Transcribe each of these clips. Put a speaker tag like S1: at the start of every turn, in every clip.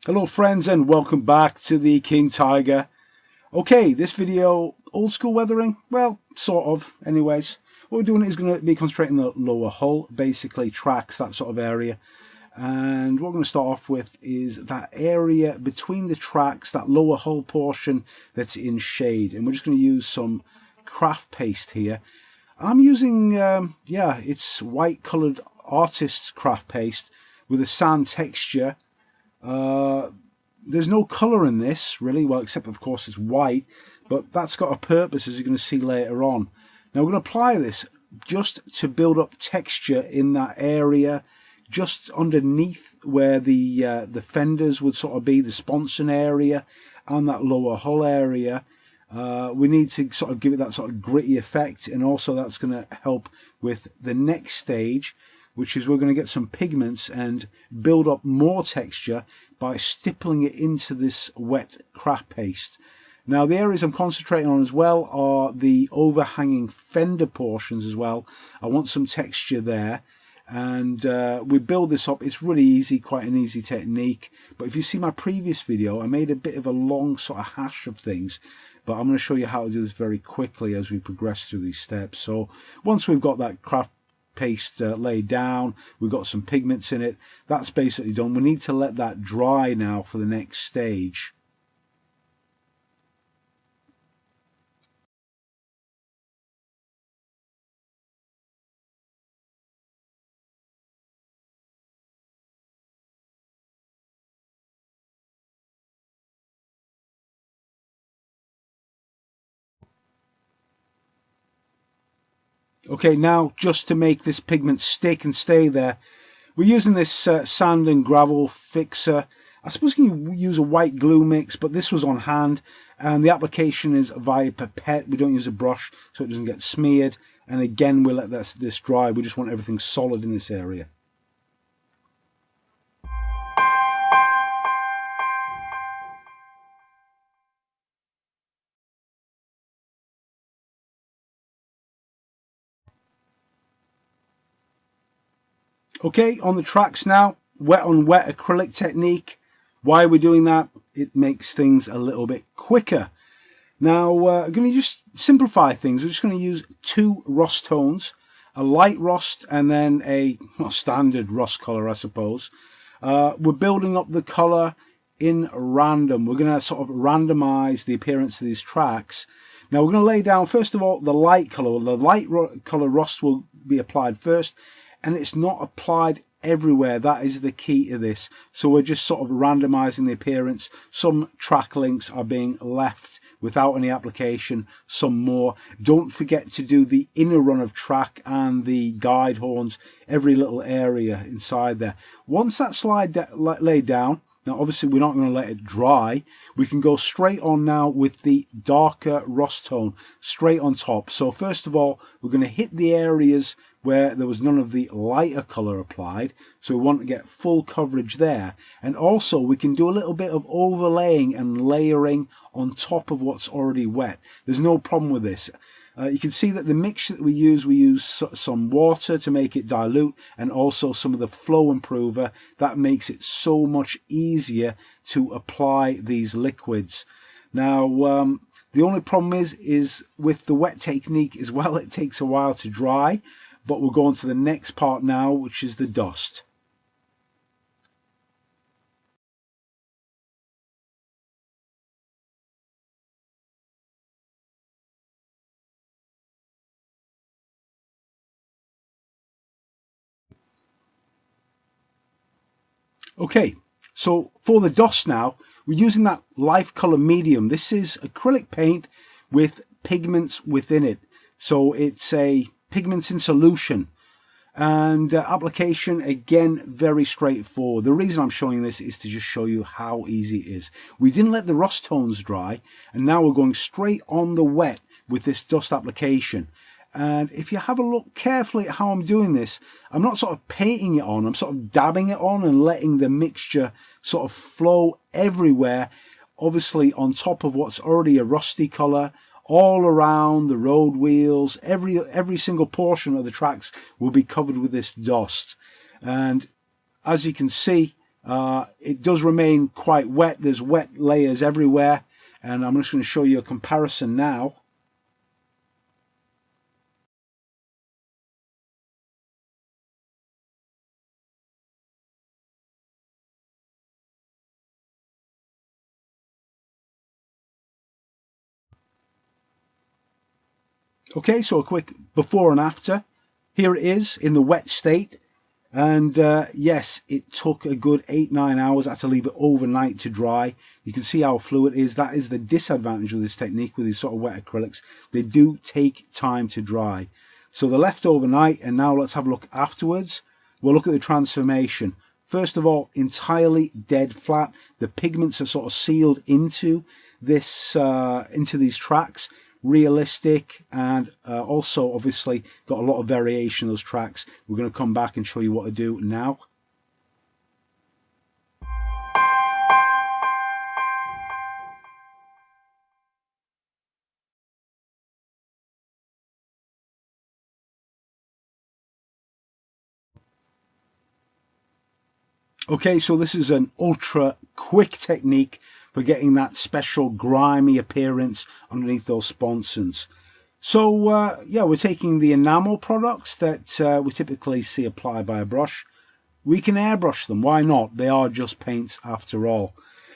S1: Hello friends and welcome back to the King Tiger. Okay, this video, old school weathering, well, sort of, anyways. What we're doing is going to be concentrating the lower hull, basically tracks, that sort of area. And what we're going to start off with is that area between the tracks, that lower hull portion that's in shade. And we're just going to use some craft paste here. I'm using, it's white coloured artist's craft paste with a sand texture. There's no colour in this really, well, except of course it's white, but that's got a purpose, as you're going to see later on. Now we're going to apply this just to build up texture in that area just underneath where the fenders would sort of be, the sponson area and that lower hull area. We need to sort of give it that sort of gritty effect, and also that's going to help with the next stage, which is we're going to get some pigments and build up more texture by stippling it into this wet craft paste. Now the areas I'm concentrating on as well are the overhanging fender portions as well. I want some texture there, and we build this up. It's really easy, quite an easy technique, but if you see my previous video, I made a bit of a long sort of hash of things, but I'm going to show you how to do this very quickly as we progress through these steps. So once we've got that craft paste laid down, we've got some pigments in it, that's basically done. We need to let that dry now for the next stage. Okay, now just to make this pigment stick and stay there, we're using this sand and gravel fixer. I suppose you can use a white glue mix, but this was on hand, and the application is via pipette. We don't use a brush so it doesn't get smeared, and again we'll let this dry. We just want everything solid in this area. Okay, on the tracks now, wet on wet acrylic technique. Why are we doing that? It makes things a little bit quicker. Now, I'm going to just simplify things. We're just going to use two rust tones, a light rust and then a standard rust colour, I suppose. We're building up the colour in random. We're going to sort of randomise the appearance of these tracks. Now, we're going to lay down, first of all, the light colour. The light colour rust will be applied first, and it's not applied everywhere. That is the key to this. So we're just sort of randomizing the appearance. Some track links are being left without any application, some more. Don't forget to do the inner run of track and the guide horns, every little area inside there. Once that's laid down, now obviously we're not going to let it dry, we can go straight on now with the darker rust tone, straight on top. So first of all, we're going to hit the areas where there was none of the lighter colour applied, so we want to get full coverage there. And also we can do a little bit of overlaying and layering on top of what's already wet. There's no problem with this. You can see that the mixture that we use some water to make it dilute, and also some of the flow improver. That makes it so much easier to apply these liquids. Now the only problem is with the wet technique as well, it takes a while to dry. But we'll go on to the next part now, which is the dust. Okay, so for the dust now, we're using that life color medium. This is acrylic paint with pigments within it. So it's a pigments in solution, and application again very straightforward. The reason I'm showing this is to just show you how easy it is. We didn't let the rust tones dry, and now we're going straight on the wet with this dust application. And if you have a look carefully at how I'm doing this, I'm not sort of painting it on, I'm sort of dabbing it on and letting the mixture sort of flow everywhere, obviously on top of what's already a rusty colour. All around the road wheels, every single portion of the tracks will be covered with this dust. And as you can see, It does remain quite wet. There's wet layers everywhere, and I'm just going to show you a comparison now. Okay, so a quick before and after. Here it is in the wet state. And yes, it took a good 8-9 hours. I had to leave it overnight to dry. You can see how fluid it is. That is the disadvantage of this technique with these sort of wet acrylics. They do take time to dry. So they're left overnight, and now let's have a look afterwards. We'll look at the transformation. First of all, entirely dead flat. The pigments are sort of sealed into this, into these tracks. Realistic, and also obviously got a lot of variation in those tracks. We're going to come back and show you what to do now. Okay, so this is an ultra quick technique for getting that special grimy appearance underneath those sponsons. So yeah, we're taking the enamel products that we typically see applied by a brush. We can airbrush them, why not? They are just paints after all.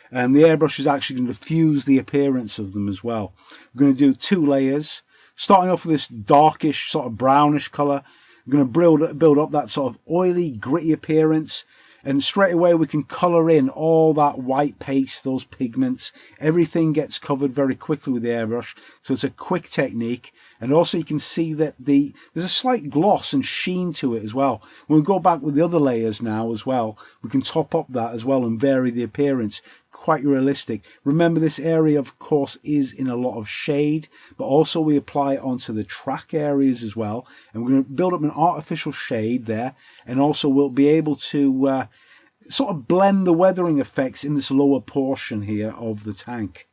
S1: And the airbrush is actually going to diffuse the appearance of them as well. We're going to do 2 layers, starting off with this darkish, sort of brownish colour. We're going to build up that sort of oily, gritty appearance. And straight away we can colour in all that white paste, those pigments. Everything gets covered very quickly with the airbrush. So it's a quick technique. And also you can see that there's a slight gloss and sheen to it as well. When we go back with the other layers now as well, we can top up that as well and vary the appearance. Quite realistic. Remember, this area of course is in a lot of shade, but also we apply it onto the track areas as well, and we're going to build up an artificial shade there, and also we'll be able to sort of blend the weathering effects in this lower portion here of the tank.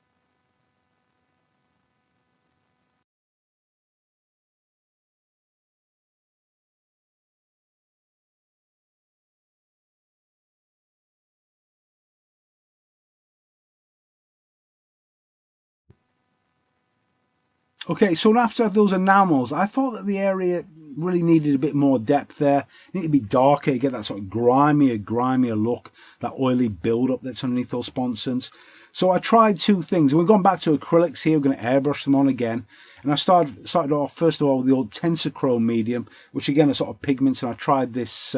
S1: Okay, so after those enamels, I thought that the area really needed a bit more depth there. It needed to be darker, get that sort of grimier look, that oily build-up that's underneath those sponsons. So I tried 2 things. We've gone back to acrylics here. We're going to airbrush them on again. And I started off, first of all, with the old Tensichrome medium, which again are sort of pigments, and I tried this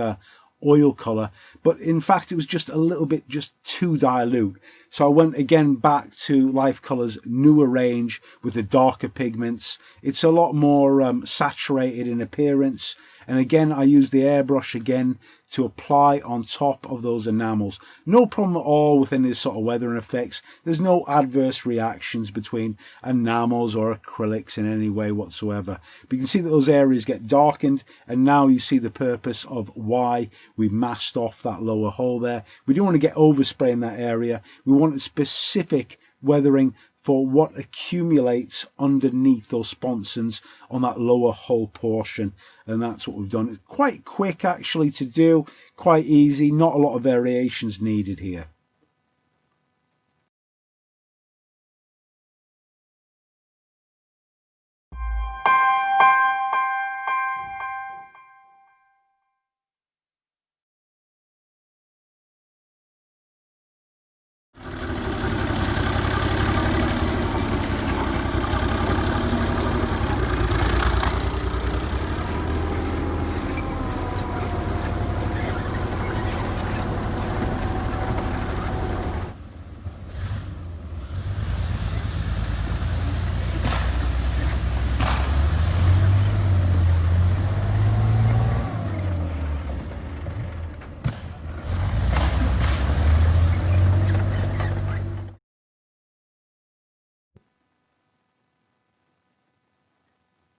S1: oil colour, but in fact it was just a little bit just too dilute. So I went again back to Life Colour's newer range with the darker pigments. It's a lot more saturated in appearance, and again I used the airbrush again to apply on top of those enamels. No problem at all with any sort of weathering effects. There's no adverse reactions between enamels or acrylics in any way whatsoever. But you can see that those areas get darkened, and now you see the purpose of why we masked off that lower hole there. We don't want to get overspray in that area. We want a specific weathering for what accumulates underneath those sponsons on that lower hull portion, and that's what we've done. It's quite quick actually to do, quite easy, not a lot of variations needed here.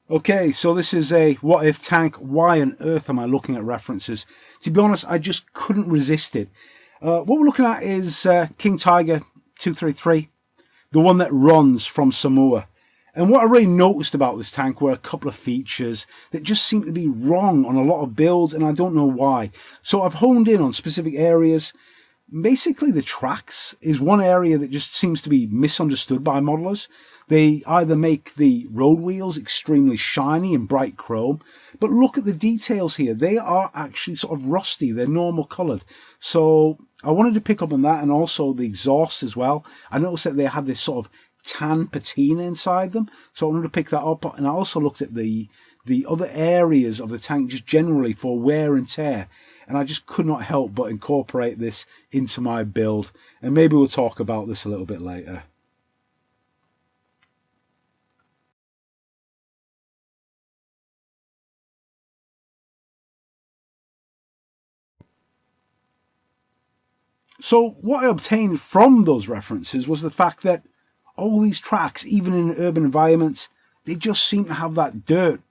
S1: Okay, so this is a what if tank. Why on earth am I looking at references? To be honest, I just couldn't resist it. What we're looking at is King Tiger 233, the one that runs from Samoa. And what I really noticed about this tank were a couple of features that just seem to be wrong on a lot of builds, and I don't know why. So I've honed in on specific areas. basically the tracks is one area that just seems to be misunderstood by modelers. They either make the road wheels extremely shiny and bright chrome, but look at the details here. They are actually sort of rusty. They're normal colored. So I wanted to pick up on that, and also the exhaust as well. I noticed that they had this sort of tan patina inside them, so I wanted to pick that up. And I also looked at the other areas of the tank just generally for wear and tear, and I just could not help but incorporate this into my build, and maybe we'll talk about this a little bit later. So what I obtained from those references was the fact that all these tracks, even in urban environments, they just seem to have that dirt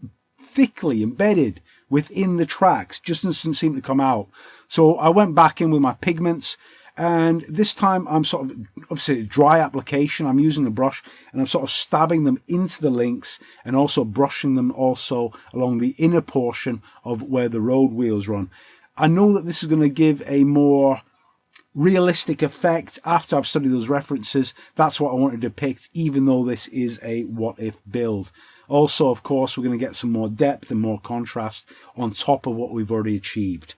S1: thickly embedded within the tracks, just doesn't seem to come out. So I went back in with my pigments, and this time I'm sort of, obviously a dry application, I'm using a brush and I'm sort of stabbing them into the links and also brushing them also along the inner portion of where the road wheels run. I know that this is going to give a more realistic effect after I've studied those references. That's what I want to depict, even though this is a what if build. Also, of course, we're going to get some more depth and more contrast on top of what we've already achieved.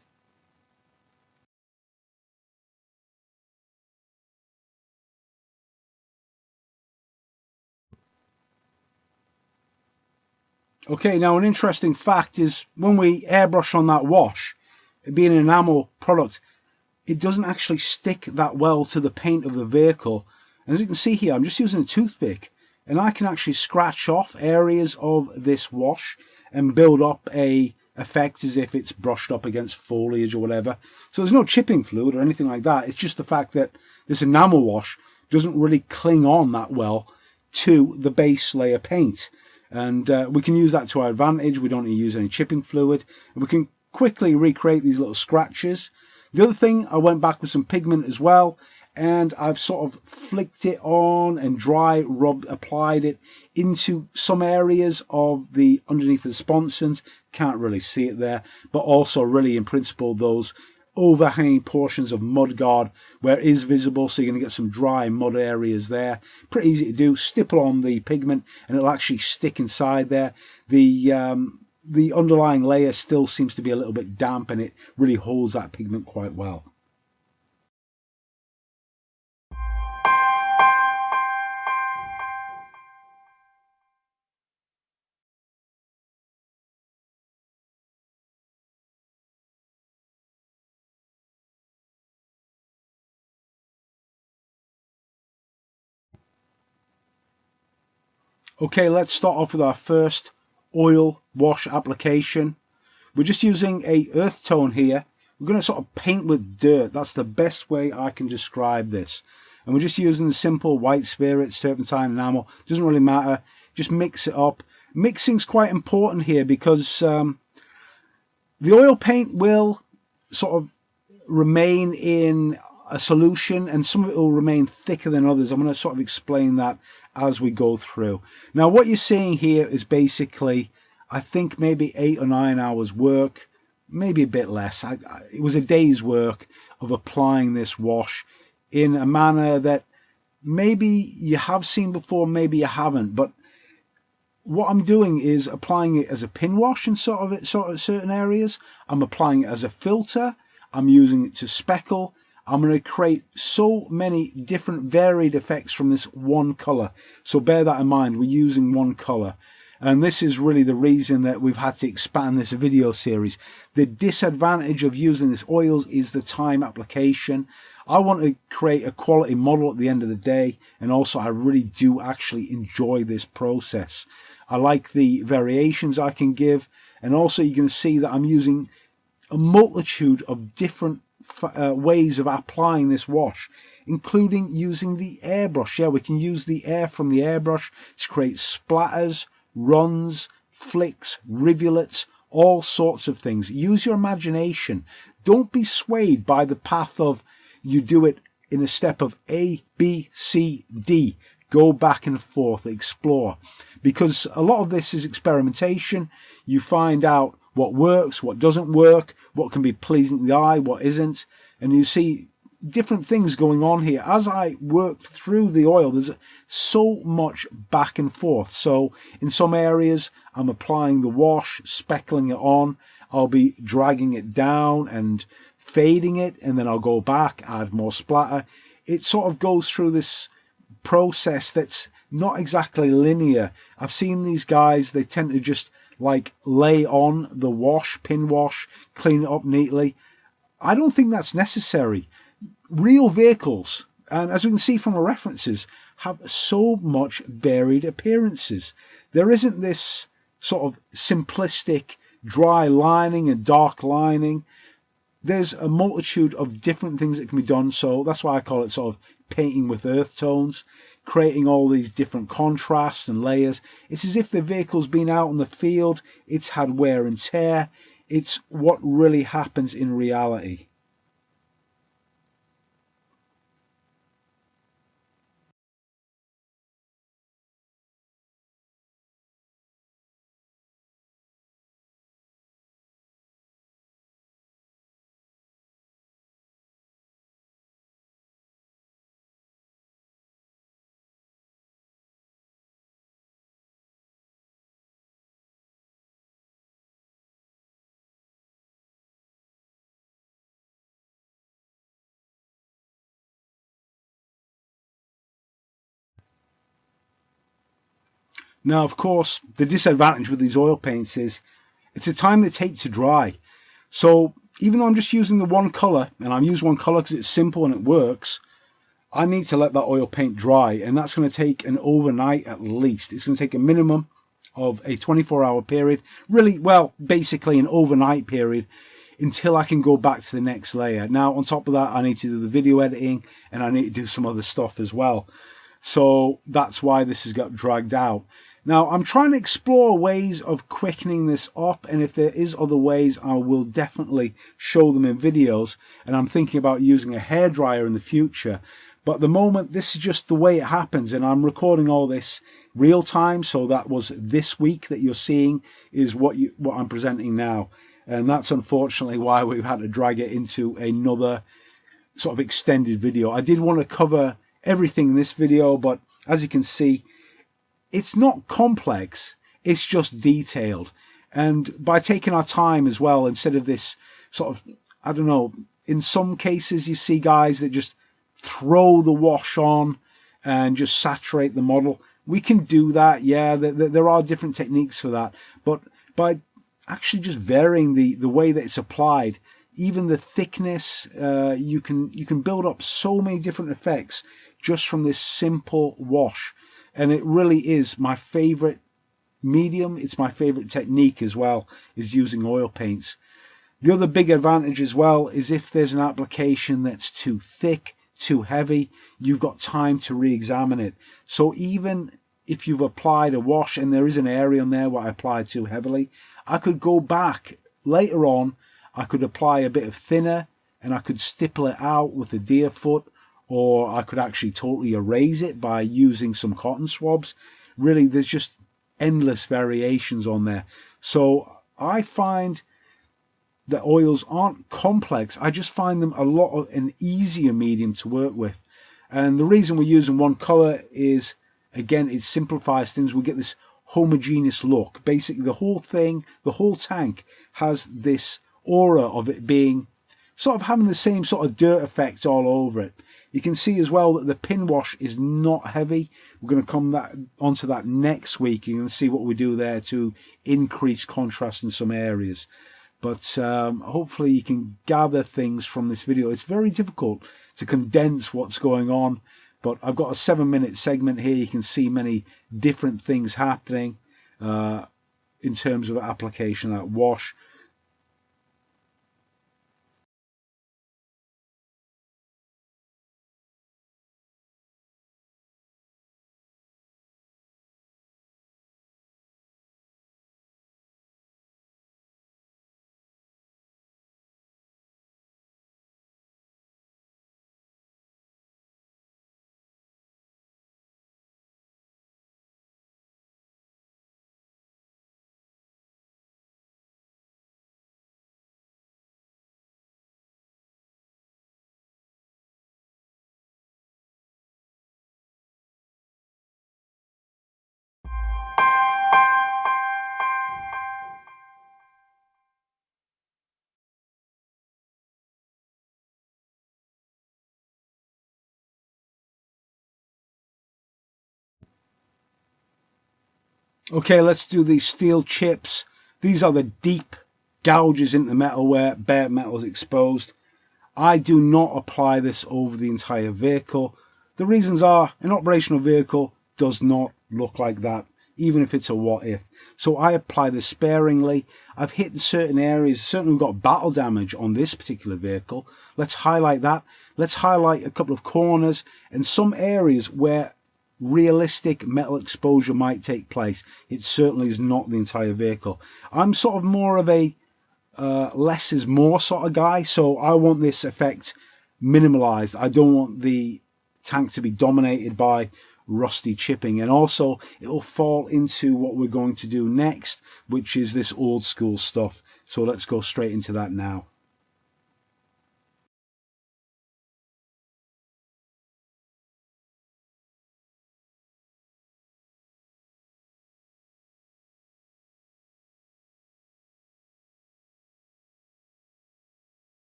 S1: Okay, now an interesting fact is when we airbrush on that wash, it being an enamel product, it doesn't actually stick that well to the paint of the vehicle. And as you can see here, I'm just using a toothpick, and I can actually scratch off areas of this wash and build up a effect as if it's brushed up against foliage or whatever. So there's no chipping fluid or anything like that. It's just the fact that this enamel wash doesn't really cling on that well to the base layer paint. And we can use that to our advantage. We don't need to use any chipping fluid, and we can quickly recreate these little scratches. The other thing, I went back with some pigment as well, and I've sort of flicked it on and applied it into some areas of the underneath the sponsons. Can't really see it there, but also really in principle those overhanging portions of mudguard where it is visible, so you're going to get some dry mud areas there. Pretty easy to do. Stipple on the pigment and it'll actually stick inside there. The underlying layer still seems to be a little bit damp, and it really holds that pigment quite well. Okay, let's start off with our first oil wash application. We're just using a earth tone here. We're going to sort of paint with dirt. That's the best way I can describe this. And we're just using the simple white spirits, turpentine, enamel. Doesn't really matter. Just mix it up. Mixing's quite important here because the oil paint will sort of remain in a solution, and some of it will remain thicker than others. I'm going to sort of explain that as we go through. Now what you're seeing here is basically, I think maybe 8 or 9 hours work, maybe a bit less. It was a day's work of applying this wash in a manner that maybe you have seen before, maybe you haven't, but what I'm doing is applying it as a pin wash in sort of certain areas. I'm applying it as a filter. I'm using it to speckle. I'm going to create so many different varied effects from this one color. So bear that in mind, we're using one color. And this is really the reason that we've had to expand this video series. The disadvantage of using this oils is the time application. I want to create a quality model at the end of the day, and also I really do actually enjoy this process. I like the variations I can give, and also you can see that I'm using a multitude of different ways of applying this wash, including using the airbrush. Yeah, we can use the air from the airbrush to create splatters, runs, flicks, rivulets, all sorts of things. Use your imagination. Don't be swayed by the path of you do it in a step of A, B, C, D. Go back and forth, explore, because a lot of this is experimentation. You find out what works, what doesn't work, what can be pleasing to the eye, what isn't, and you see different things going on here. As I work through the oil, there's so much back and forth. So in some areas, I'm applying the wash, speckling it on. I'll be dragging it down and fading it, and then I'll go back, add more splatter. It sort of goes through this process that's not exactly linear. I've seen these guys, they tend to just like lay on the wash, pin wash, clean it up neatly. I don't think that's necessary. Real vehicles, and as we can see from the references, have so much varied appearances. There isn't this sort of simplistic dry lining and dark lining. There's a multitude of different things that can be done, so that's why I call it sort of painting with earth tones, creating all these different contrasts and layers. It's as if the vehicle's been out in the field, it's had wear and tear. It's what really happens in reality. Now, of course, the disadvantage with these oil paints is it's the time they take to dry. So even though I'm just using the one colour, and I'm using one colour because it's simple and it works, I need to let that oil paint dry, and that's going to take an overnight at least. It's going to take a minimum of a 24-hour period, really, well, basically an overnight period, until I can go back to the next layer. Now, on top of that, I need to do the video editing, and I need to do some other stuff as well. So that's why this has got dragged out. Now, I'm trying to explore ways of quickening this up, and if there is other ways, I will definitely show them in videos, and I'm thinking about using a hairdryer in the future. But at the moment, this is just the way it happens, and I'm recording all this real time, so that was this week that you're seeing is what I'm presenting now. And that's unfortunately why we've had to drag it into another sort of extended video. I did want to cover everything in this video, but as you can see, it's not complex, it's just detailed. And by taking our time as well, instead of this sort of, I don't know, in some cases you see guys that just throw the wash on and just saturate the model. We can do that, yeah, there are different techniques for that. But by actually just varying the way that it's applied, even the thickness, you can build up so many different effects just from this simple wash. And it really is my favorite medium. It's my favorite technique as well, is using oil paints. The other big advantage as well is if there's an application that's too thick, too heavy, you've got time to re-examine it. So even if you've applied a wash and there is an area on there where I applied too heavily, I could go back later on, I could apply a bit of thinner and I could stipple it out with a deer foot, or I could actually totally erase it by using some cotton swabs. Really, there's just endless variations on there. So I find that oils aren't complex. I just find them a lot of an easier medium to work with. And the reason we're using one color is, again, it simplifies things. We get this homogeneous look. Basically, the whole thing, the whole tank has this aura of it being sort of having the same sort of dirt effect all over it. You can see as well that the pin wash is not heavy. We're going to come onto that next week. You're going to see what we do there to increase contrast in some areas. But hopefully you can gather things from this video. It's very difficult to condense what's going on, but I've got a 7-minute segment here. You can see many different things happening in terms of application of that wash. Okay, let's do these steel chips. These are the deep gouges into the metal where bare metal is exposed. I do not apply this over the entire vehicle. The reasons are an operational vehicle does not look like that, even if it's a what if. So I apply this sparingly. I've hit certain areas. Certainly we've got battle damage on this particular vehicle. Let's highlight that. Let's highlight a couple of corners and some areas where realistic metal exposure might take place. It certainly is not the entire vehicle. I'm sort of more of a less is more sort of guy, so I want this effect minimalized. I don't want the tank to be dominated by rusty chipping, and also it will fall into what we're going to do next, which is this old school stuff. So let's go straight into that now.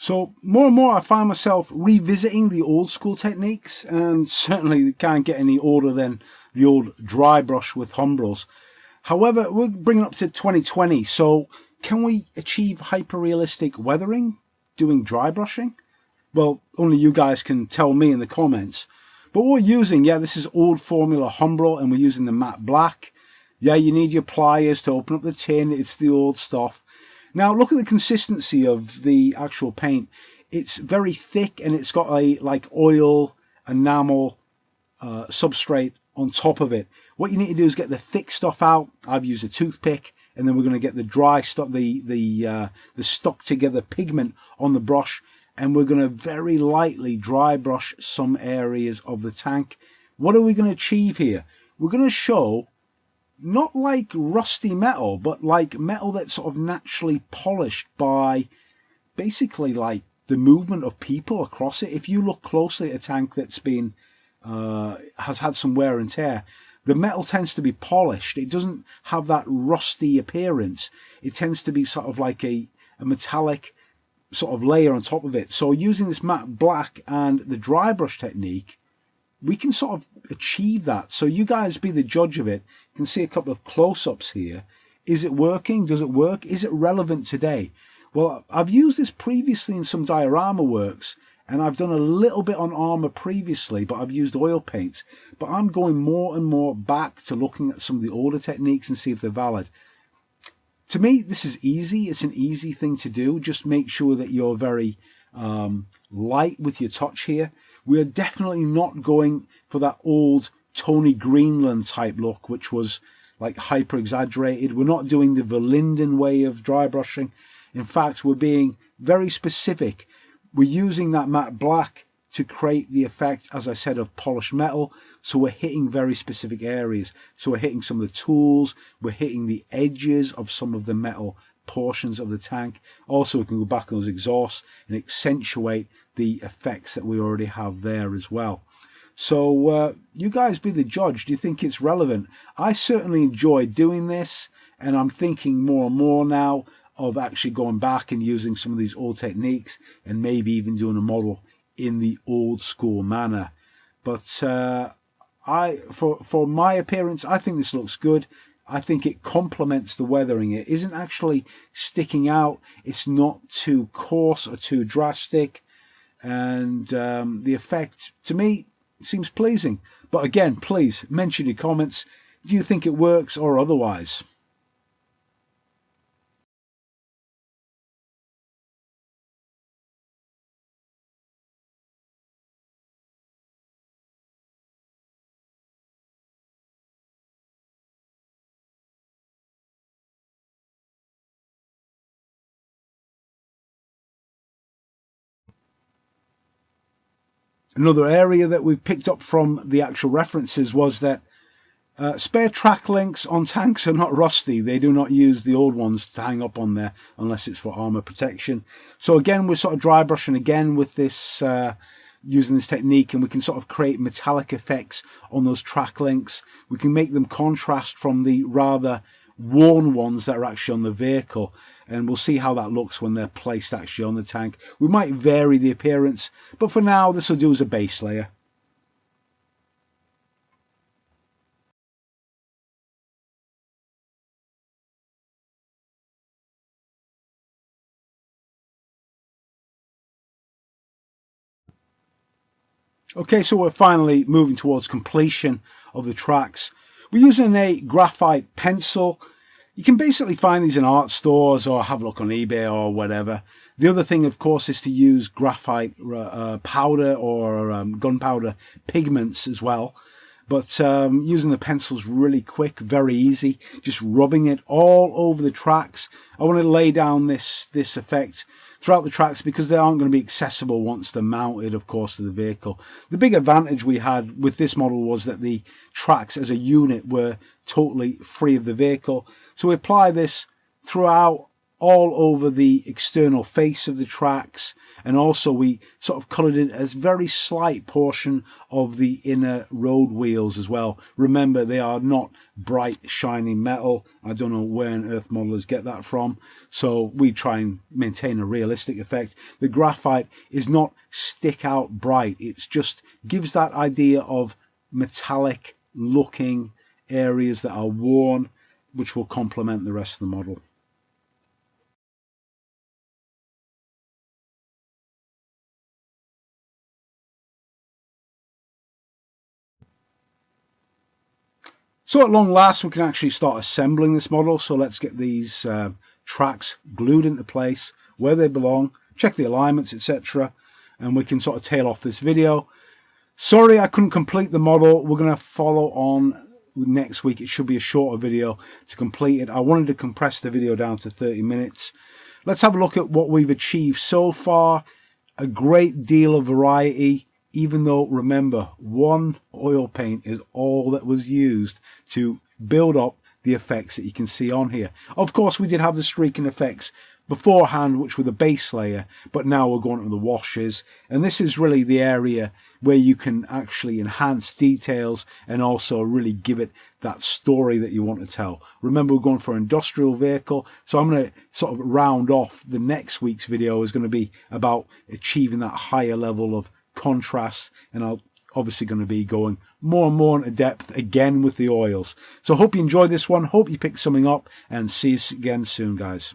S1: So more and more I find myself revisiting the old school techniques, and certainly can't get any older than the old dry brush with HUMBROLs. However, we're bringing up to 2020, so can we achieve hyper-realistic weathering doing dry brushing? Well, only you guys can tell me in the comments. But what we're using, yeah, this is old formula HUMBROL, and we're using the matte black. Yeah, you need your pliers to open up the tin. It's the old stuff. Now, look at the consistency of the actual paint. It's very thick, and it's got a like oil enamel substrate on top of it. What you need to do is get the thick stuff out. I've used a toothpick, and then we're going to get the dry stuff, the stuck together pigment on the brush, and we're going to very lightly dry brush some areas of the tank. What are we going to achieve here? We're going to show not like rusty metal, but like metal that's sort of naturally polished by basically like the movement of people across it. If you look closely at a tank that's been has had some wear and tear, the metal tends to be polished. It doesn't have that rusty appearance. It tends to be sort of like a metallic sort of layer on top of it. So using this matte black and the dry brush technique, we can sort of achieve that. So you guys be the judge of it. You can see a couple of close-ups here. Is it working? Does it work? Is it relevant today? Well, I've used this previously in some diorama works, and I've done a little bit on armor previously, but I've used oil paints. But I'm going more and more back to looking at some of the older techniques and see if they're valid. To me, this is easy. It's an easy thing to do. Just make sure that you're very light with your touch here. We're definitely not going for that old Tony Greenland type look, which was like hyper exaggerated. We're not doing the Verlinden way of dry brushing. In fact, we're being very specific. We're using that matte black to create the effect, as I said, of polished metal. So we're hitting very specific areas. So we're hitting some of the tools. We're hitting the edges of some of the metal portions of the tank. Also, we can go back on those exhausts and accentuate the effects that we already have there as well. So you guys be the judge. Do you think it's relevant? I certainly enjoy doing this, and I'm thinking more and more now of actually going back and using some of these old techniques and maybe even doing a model in the old school manner. But for my appearance, I think this looks good. I think it complements the weathering. It isn't actually sticking out. It's not too coarse or too drastic. And the effect, to me, seems pleasing. But again, please mention your comments. Do you think it works or otherwise? Another area that we picked up from the actual references was that spare track links on tanks are not rusty. They do not use the old ones to hang up on there unless it's for armor protection. So again, we're sort of dry brushing again with this, using this technique, and we can sort of create metallic effects on those track links. We can make them contrast from the rather worn ones that are actually on the vehicle, and we'll see how that looks when they're placed actually on the tank. We might vary the appearance, but for now this will do as a base layer. Okay, so we're finally moving towards completion of the tracks. We're using a graphite pencil. You can basically find these in art stores or have a look on eBay or whatever. The other thing, of course, is to use graphite powder or gunpowder pigments as well. But using the pencil's really quick, very easy. Just rubbing it all over the tracks. I want to lay down this effect throughout the tracks because they aren't going to be accessible once they're mounted, of course, to the vehicle. The big advantage we had with this model was that the tracks as a unit were totally free of the vehicle. So we apply this throughout, all over the external face of the tracks, and also we sort of coloured it as a very slight portion of the inner road wheels as well. Remember, they are not bright shiny metal. I don't know where on earth modelers get that from, so we try and maintain a realistic effect. The graphite is not stick out bright, it's just gives that idea of metallic looking areas that are worn, which will complement the rest of the model. So at long last we can actually start assembling this model, so let's get these tracks glued into place where they belong, check the alignments, etc., and we can sort of tail off this video. Sorry I couldn't complete the model. We're going to follow on next week. It should be a shorter video to complete it. I wanted to compress the video down to 30 minutes. Let's have a look at what we've achieved so far. A great deal of variety. Even though, remember, one oil paint is all that was used to build up the effects that you can see on here. Of course, we did have the streaking effects beforehand, which were the base layer, but now we're going to the washes. And this is really the area where you can actually enhance details and also really give it that story that you want to tell. Remember, we're going for an industrial vehicle, so I'm going to sort of round off. The next week's video is going to be about achieving that higher level of contrast, and I'm obviously going to be going more and more into depth again with the oils. So I hope you enjoyed this one, hope you picked something up, and see you again soon, guys.